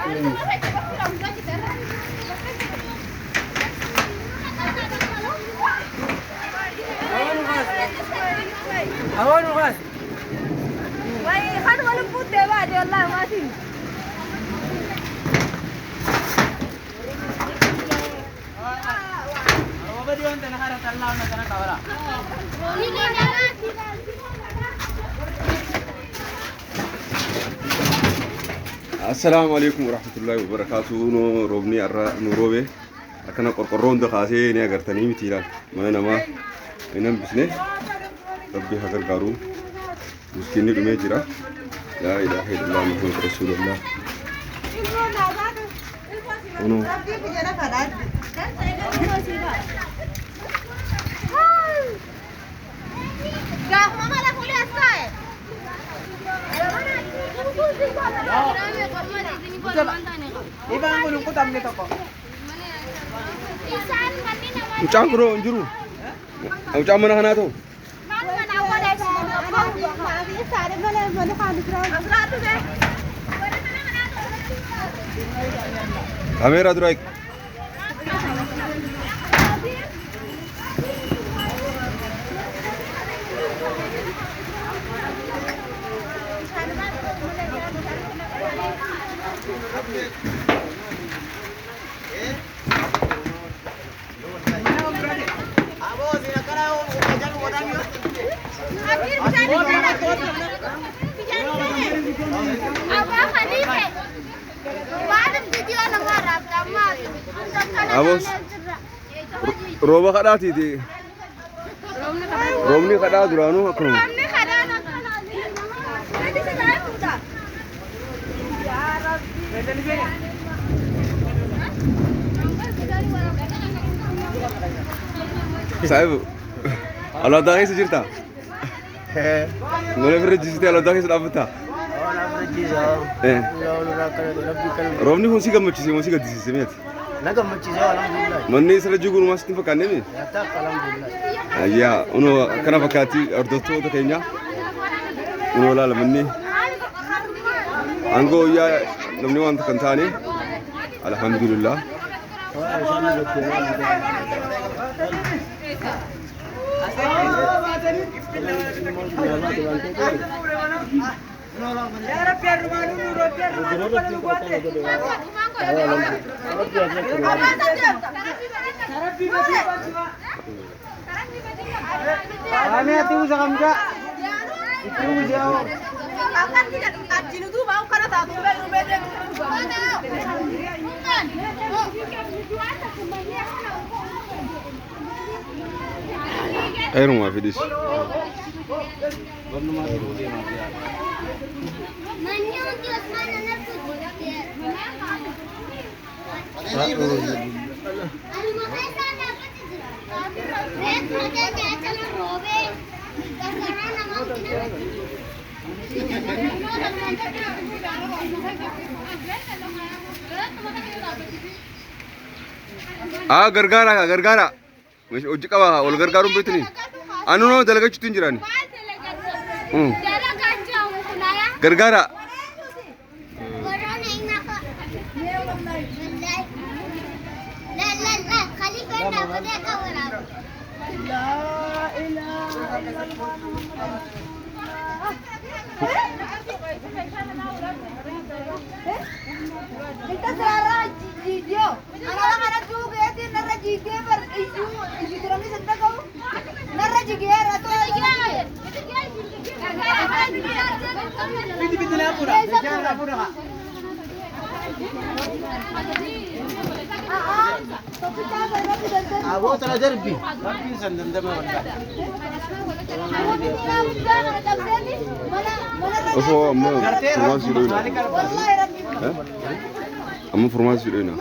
أهون وغاز وي خد ولا بوت بعد والله ما في وبدي أنت نهار الله نتنا كورا السلام عليكم ورحمة الله وبركاته. روبني أرى نوروبي أكنا قرقرون دخاسي نيا قرتني متيران ما نما إنهم بسنة ربي هذا قارو مسكيني بمجرا لا إله إلا الله محمد رسول الله. أنو ucang bro juru ucang mana kana tuh kamera tuh Abos, roba kada titi, romni kada duranu aku. Saya, Allah dah ini secerita. Mulai berjizat Allah dah ini sudah betul. Romni pun sih gambar sih, masih gak disisimiat. Mani salah juga rumah sini pakai ni. Ya, uno kenapa kati ordo tu kayaknya. Uno lah mani. Anggo ya, namni wan terkentani. Alhamdulillah. Kami hati usaha kamu kak. Itu jauh. Akan tidak kacil itu mau karena tak beda. Air rumah fidis. Ah, gargara. Mas uji kawa, ol gargarum betini. Anu no dalaga chutin jirani. Gargara. Kita selera video. Anak-anak juga ya, nara jige ber isu terang sentak kau. Nara jige atau Piti lapura. Lapura kak. Aku telah derby. Derby sendiri mana? Oh, formasi dulu. Kamu formasi dulu.